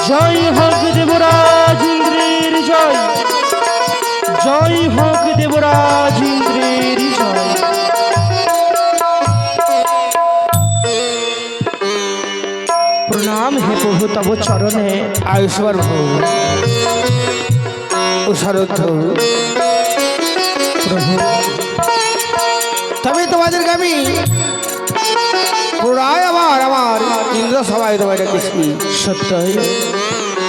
জয় হোক দেবরাজ ইন্দ্রের জয়, জয় হোক দেবরাজ ইন্দ্রের জয়। প্রণাম হে প্রভু তব চরণে। আয়ুষ্মান ভব ও শরৎ প্রভু তবে তোমাদেরকে আমি পুরায় আমার আমার ইন্দ্র সবাই তোমায় ডেকেছি। সত্যই,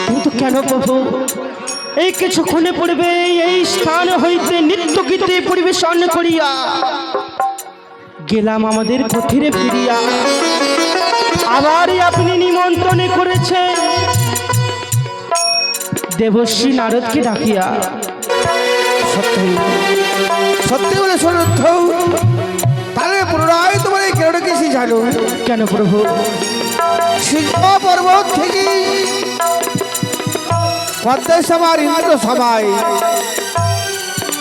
কিন্তু কেন প্রভু? এই কিছুক্ষণে পূর্বে এই স্থান হইতে নৃত্য গীতে পরিবেশন করিয়া গেলাম আমাদের পথিরে ফিরিয়া, আবারই আপনি নিমন্ত্রণে করেছেন দেবশ্রী নারদকে ডাকিয়া। সত্যি সত্যি বলে শরৎ তাহলে পুনরায় তোমার এই কেন ডেকেছি জানো? কেন প্রভু? সিংহ পর্বত থেকে পদ্মেশ আমার ইন্দ্র সবাই,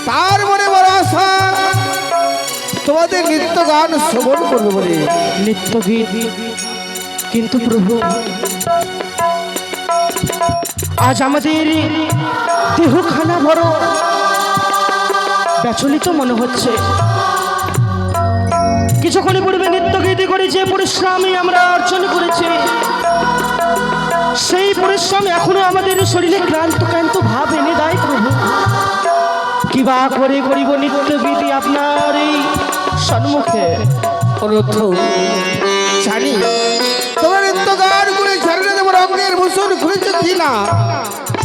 তার মনে বড় আশা তোমাদের নৃত্য গান শ্রবণ করবে বলে। নৃত্য গীত, কিন্তু প্রভু আজ আমাদের দেহখানা বড় ব্যাচলিত মনে হচ্ছে। কিছুক্ষণ পূর্বে নৃত্য গীত করে যে পরিশ্রমে আমরা অর্জন করেছি, সেই পরিশ্রম এখনো আমাদের শরীরে ক্লান্ত ক্লান্ত ভাব এনে দেয় প্রভু। কিবা করে করিব নৃত্য গীতি আপনার এই সম্মুখে। অনুরোধ জানি তোমার নৃত্য গান করে শরীরে তোমার অঙ্গের ভূষণ খুলেছে কি না,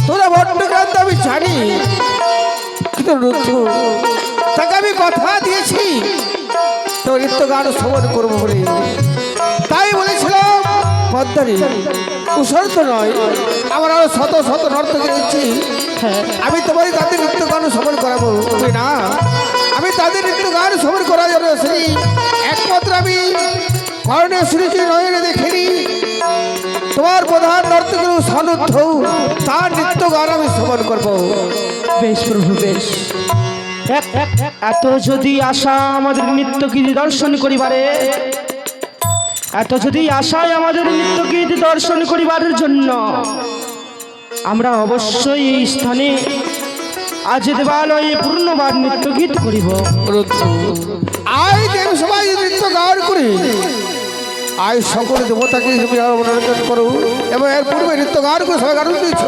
তোরা বড্ড ক্লান্ত আমি জানি, কিন্তু অনুরোধ তাকে আমি কথা দিয়েছি তোমার নৃত্য গান শ্রবণ করবো বলে। তাই বলেছিলাম পদ্মারি উসর তো নয়, আমার আরো শত শত নর্তক দিচ্ছি, আমি তোমার তাদের নৃত্য গান শ্রবণ করাবো না। আমি তাদের নৃত্য গান শ্রবণ করার জন্য সেই একমাত্র আমি কর্ণে শুনেছি, নয়নে দেখিনি। তোমার প্রধান নর্তক সনুদ্ধ, তার নৃত্য গান আমি শ্রবণ করবো। বেশ প্রভু বেশ। এত যদি আশা আমাদের নৃত্য গীত দর্শন করিবারে, এত যদি আশায় আমাদের নৃত্য গীত দর্শন করিবার জন্য আমরা অবশ্যই এই স্থানে আজ দেবালয়ে পূর্ণবার নৃত্য গীত করিব। আই দেব সবাই নৃত্য গান করে আয় সকল দেবতাকে মনোরঞ্জন করো, এবং এর পূর্বে নৃত্য গান করে সবাই গান দিয়েছ।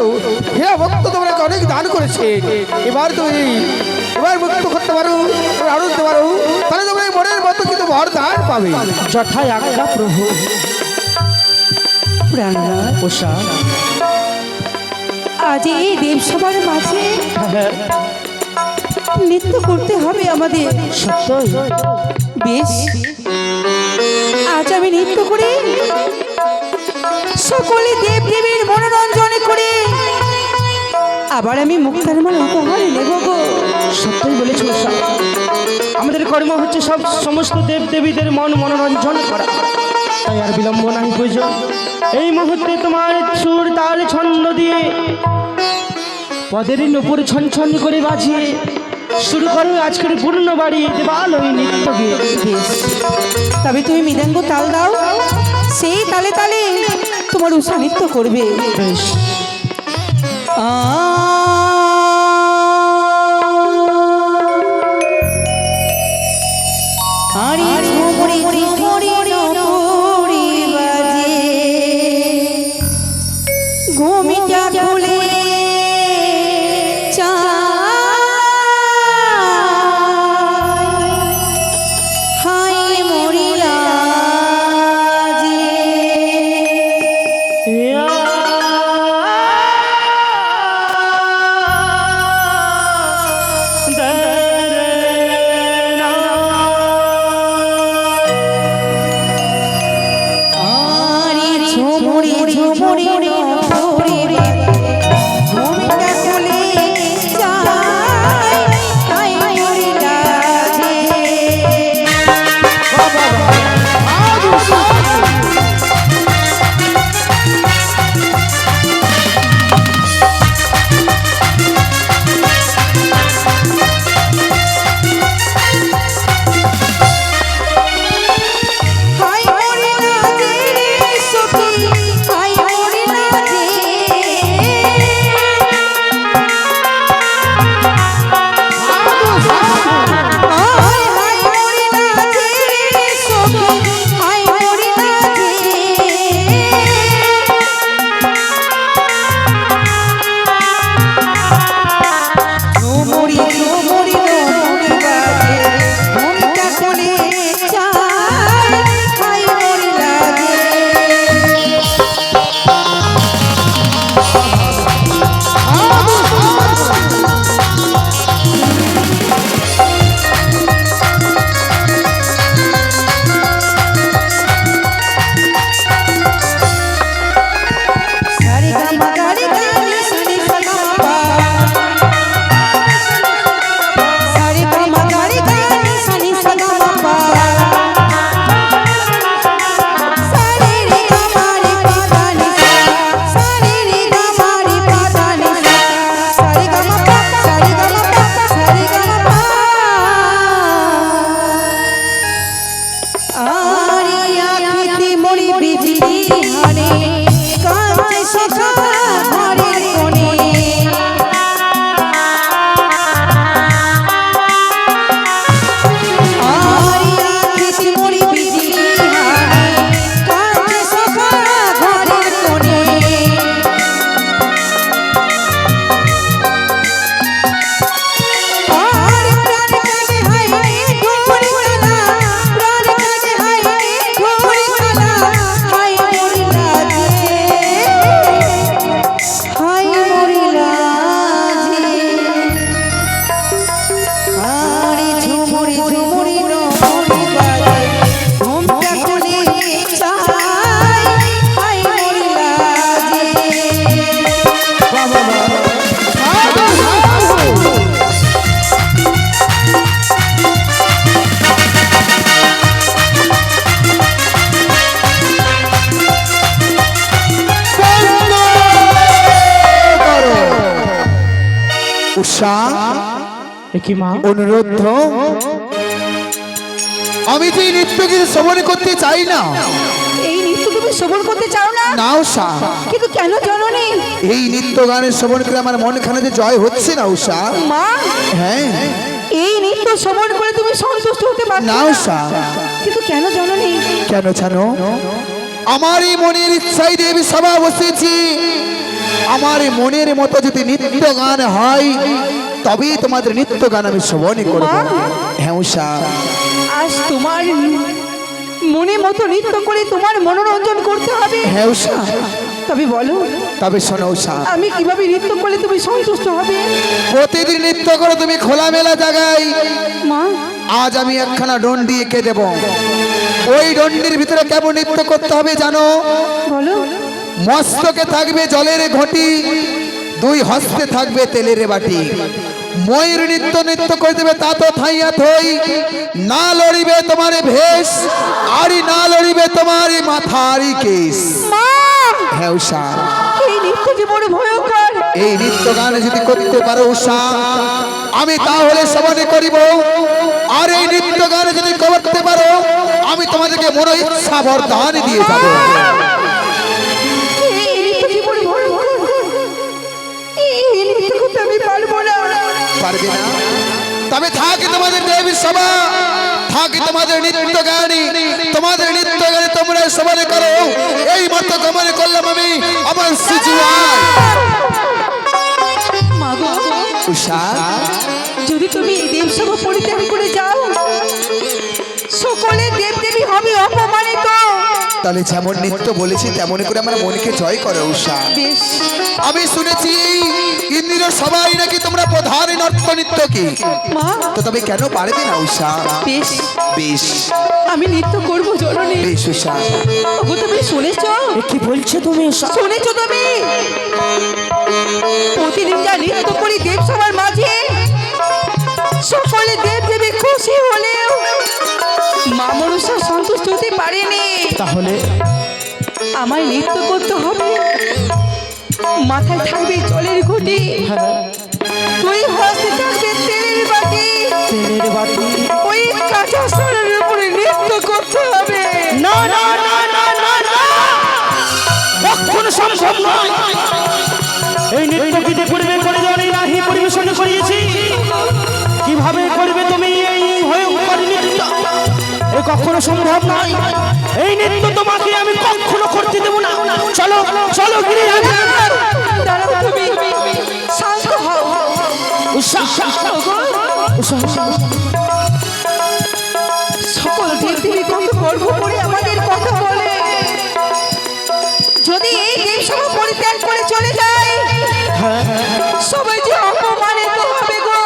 হে ভক্ত তোমরা অনেক দান করেছে, এবার তুমি এবার মুক্ত করতে পারো, আরো দিতে পারো, তাহলে তোমরা এই মনের মতো কিন্তু বর দান পাবে। যথায় আজ্ঞা প্রভু। উষা, আজ এই দেবসভার মাঝে নৃত্য করতে হবে আমাদের। সত্যই বেশ, আজ আমি নৃত্য করে সকলে দেব দেবীর মনোরঞ্জন করে আবার আমি মুক্তার মাল উপহার নেব গো। সত্যই বলেছ উষা, আমাদের কর্ম হচ্ছে সব সমস্ত দেব দেবীদের মন মনোরঞ্জন করা, তাই আর বিলম্ব নাই প্রয়োজন। এই মুহূর্তে তোমার সুর তাল ছন্দ দিয়ে পদের নুপুর ছন ছন করে বাজিয়ে শুরু করো আজকের পূর্ণ বাড়ি দেবালয় নৃত্য গীত। তবে তুমি মৃদঙ্গ তাল দাও, সেই তালে তালে তোমার উষা নৃত্য করবে। বেশ। ঘুমিটা খুলে ঝুমুরি ঝুমুরি উষা এ কি মা? অনুরোধ, আমি যে এই নৃত্য গীত শ্রবণ করতে চাই না। এই নৃত্য তুমি শ্রবণ করতে চাও না? না উষা, কিন্তু কেন জননী? এই নৃত্য গানের শ্রবণ করে আমার মনখানে যে জয় হচ্ছে না উষা। মা, হ্যাঁ, এই নৃত্য শ্রবণ করে তুমি সন্তুষ্ট হতে পারছো না না? উষা। কিন্তু কেন জননী? কেন জানো? আমার এই মনের ইচ্ছাই দেবী সভা বসেছি। আমার এই মনের মতো যদি নৃত্য গান হয় তবেই তোমাদের নৃত্য গান আমি শ্রবণ করব। হ্যাঁ উষা, আজ তোমার মনে মতো নৃত্য করে তোমার মনোরঞ্জন করতে হবে। হ্যাঁ উষা। তবে বলো, তবে শোনো উষা, আমি কিভাবে নৃত্য করলে তুমি সন্তুষ্ট হবে? প্রতিদিন নৃত্য করো তুমি খোলামেলা জায়গায়। মা, আজ আমি একখানা ডন্ডি এঁকে দেব। ওই ডন্ডির ভিতরে কেমন নৃত্য করতে হবে জানো? বলো। মস্তকে থাকবে জলের ঘটি, দুই হস্তে থাকবে তেলের বাটি। ময়ূর নৃত্য করে দেবে তা তো থাইয়া থই, না লড়িবে তোমার ভেষ, আরই না লড়িবে তোমার মাথারি কেশ। মা, হ্যাঁ উষা, এই নৃত্য যে বড় ভয়ঙ্কর। এই নৃত্য গান যদি করতে পারো উষা, আমি তাহলে শ্রবণে করিব। আর এই নৃত্য গান যদি করতে পারো আমি তোমাদেরকে মনো ইচ্ছা বরদান দিয়ে যাব। এই নৃত্য যে বড় ভয়ঙ্কর। এই নৃত্য করতে আমি পারবো না। পারবে না? তবে থাকে তোমাদের দেবী সভা, থাকে তোমাদের নৃত্য গানি। তোমাদের নৃত্য গানে তোমরা শ্রবণে করো। এই মতো গমনে করলাম আমি আমার সিজুয়ার। মা গো, উষা, যদি তুমি এই দেবসভা পরিত্যাগ করে যাও, সকলে দেবদেবী হবে অপমানিত। তাহলে যেমন নৃত্য বলেছি তেমন করে আমার মনকে জয় করো উষা। বেশ। আমি শুনেছি ইন্দ্র সবাই নাকি তোমরা প্রধান নৃত্য কি, মা, তো তবে কেন পারবে না উষা? বেশ, বেশ আমি নৃত্য করবো জননী। বেশ উষা। ওগো, তুমি শুনেছ? এ কি বলছো তুমি? শুনেছ তুমি? প্রতিদিন যা নৃত্য করি দেবসভার মাঝে, সকলে দেবদেবী খুশি হলেও মা মনসা সন্তুষ্ট হতে পারেনি। তাহলে আমায় নৃত্য করতে হবে। মাথায় থাকবে জলের ঘটি, দুই হস্তে থাকবে তেলের বাটি, তেলের বাটি। ওই কাঁচা সোনার উপরে নৃত্য করতে হবে। না না না না না না, কখনো সম্ভব নয়। এই নৃত্য গীতে পূর্বে করে জানি নাহি পরিবেশন করিয়েছি। কিভাবে করবে তুমি এই ভয়ঙ্কর নৃত্য? এ কখনো সম্ভব নয়। এই নৃত্য তোমাকে আমি কখনো করতে দেব না। চলো চলো গিয়ে দাঁড়াও, তুমি শান্ত হও। সকল দেবদেবী কত গর্ব করে আমাদের কথা বলে। যদি এই দেবসভা পরিত্যাগ করে চলে যায়, সবাই যে অপমানিত হবে গো।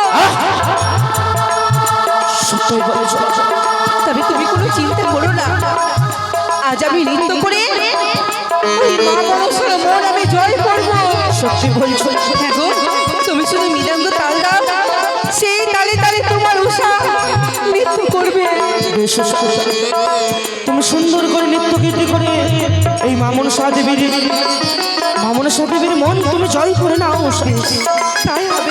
তবে তুমি কোনো চিন্তা করো না। আজ আমি নৃত্য করে ওই মা মনসার মন আমি জয় করব। সত্যি বলছো? হ্যাঁ গো, তুমি শুধু মৃদঙ্গ তাল দাও, সেই তালে তালে তোমার উষা নৃত্য করবে। বেশ উষা, তুমি সুন্দর করে নৃত্য গীতি করে এই মা মনসা দেবীর মন তুমি জয় করে নাও উষা। তাই হবে।